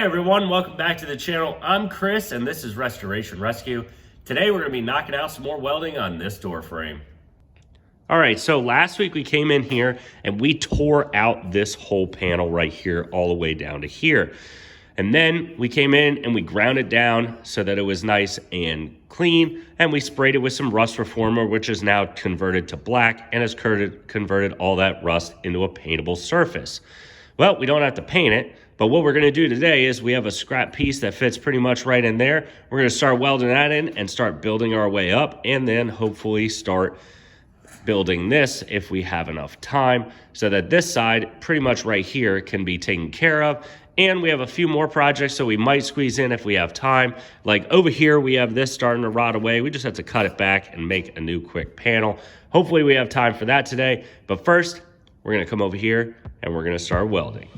everyone, welcome back to the channel. I'm Chris and this is Restoration Rescue. Today we're going to be knocking out some more welding on this door frame. All right, so last week we came in here and we tore out this whole panel right here all the way down to here. And then we came in and we ground it down so that it was nice and clean, and we sprayed it with some rust reformer, which is now converted to black and has converted all that rust into a paintable surface. Well, we don't have to paint it, but what we're going to do today is we have a scrap piece that fits pretty much right in there. We're going to start welding that in and start building our way up, and then hopefully start building this if we have enough time, so that this side pretty much right here can be taken care of. And we have a few more projects, so we might squeeze in if we have time. Like over here, we have this starting to rot away. We just have to cut it back and make a new quick panel. Hopefully we have time for that today. But first, we're gonna come over here and we're gonna start welding.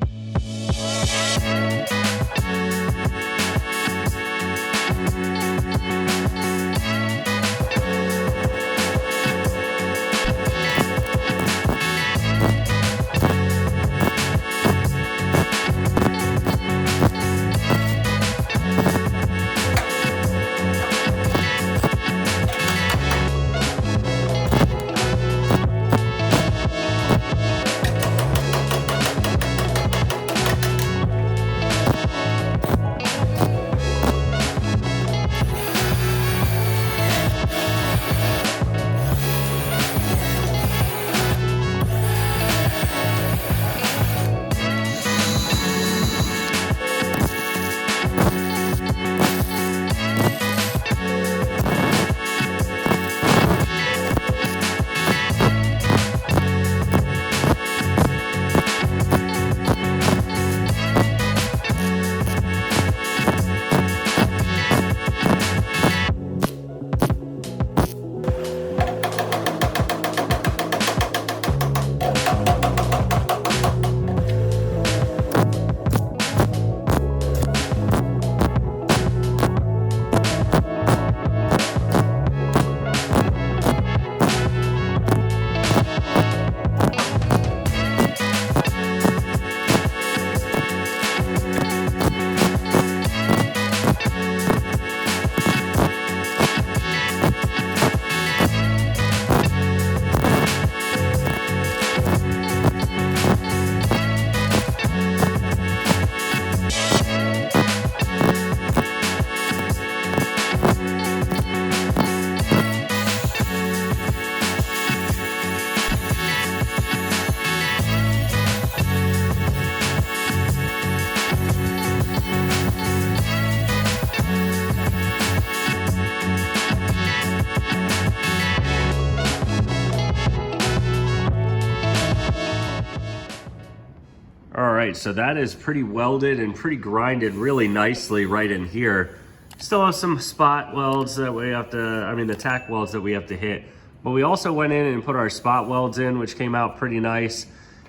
All right, so that is pretty welded and pretty grinded really nicely right in here. Still have some spot welds that we have to, the tack welds that we have to hit. But we also went in and put our spot welds in, which came out pretty nice.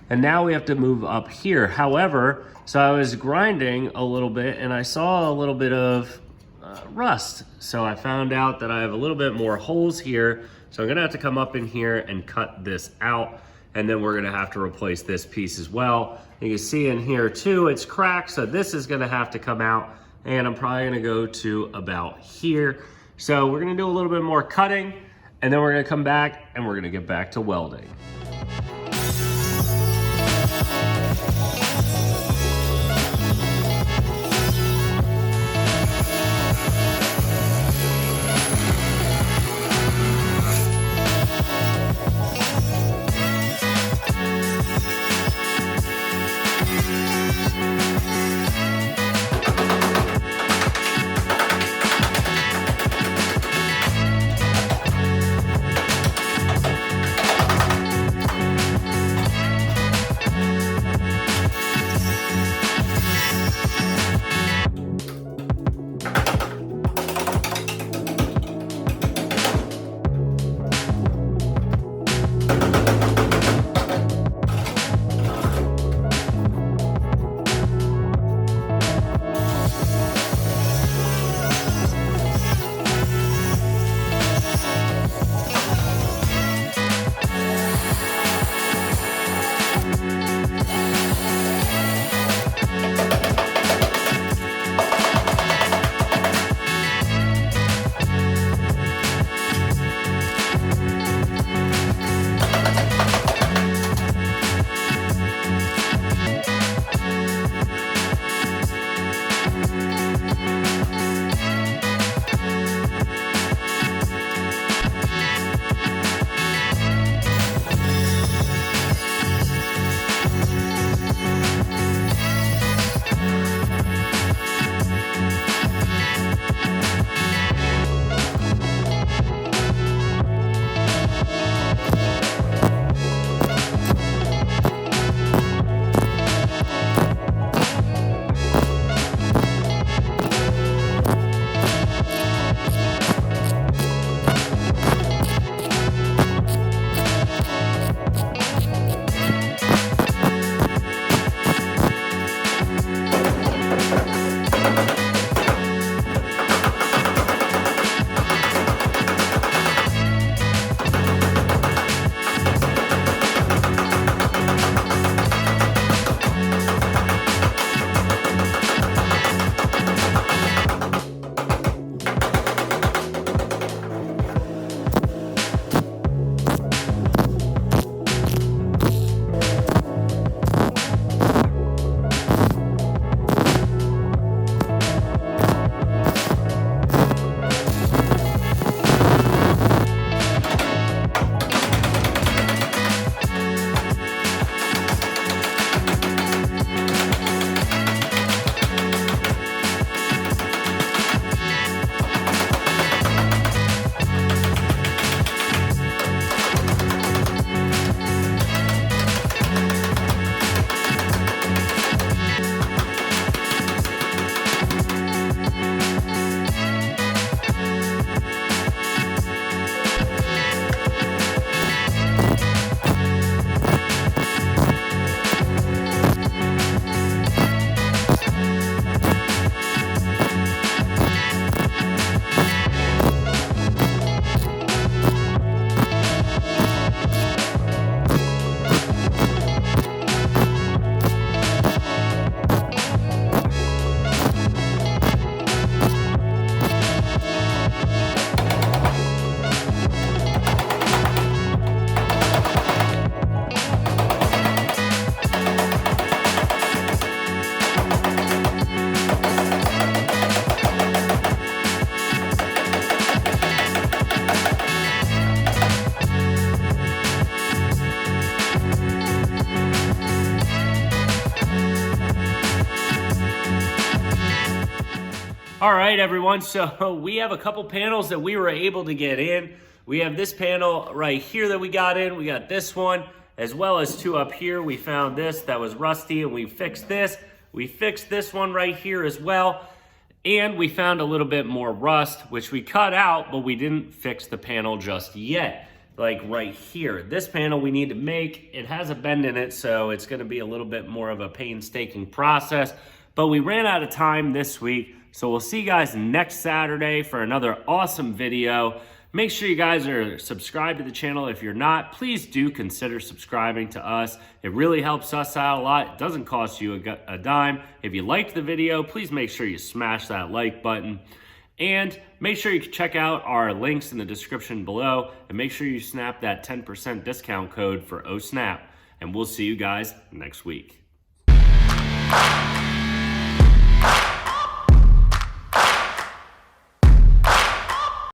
And now we have to move up here. However, so I was grinding a little bit and I saw a little bit of rust. So I found out that I have a little bit more holes here. So I'm gonna have to come up in here and cut this out. And then we're gonna have to replace this piece as well. You can see in here too, it's cracked, so this is gonna have to come out, and I'm probably gonna go to about here. So we're gonna do a little bit more cutting, and then we're gonna come back and we're gonna get back to welding. All right, everyone, so we have a couple panels that we were able to get in. We have this panel right here that we got in. We got this one, as well as two up here. We found this that was rusty, and we fixed this. We fixed this one right here as well. And we found a little bit more rust, which we cut out, but we didn't fix the panel just yet. Like right here. This panel we need to make. It has a bend in it, so it's gonna be a little bit more of a painstaking process. But we ran out of time this week, so we'll see you guys next Saturday for another awesome video. Make sure you guys are subscribed to the channel. If you're not, please do consider subscribing to us. It really helps us out a lot. It doesn't cost you a dime. If you liked the video, please make sure you smash that like button. And make sure you check out our links in the description below. And make sure you snap that 10% discount code for OSNAP. And we'll see you guys next week.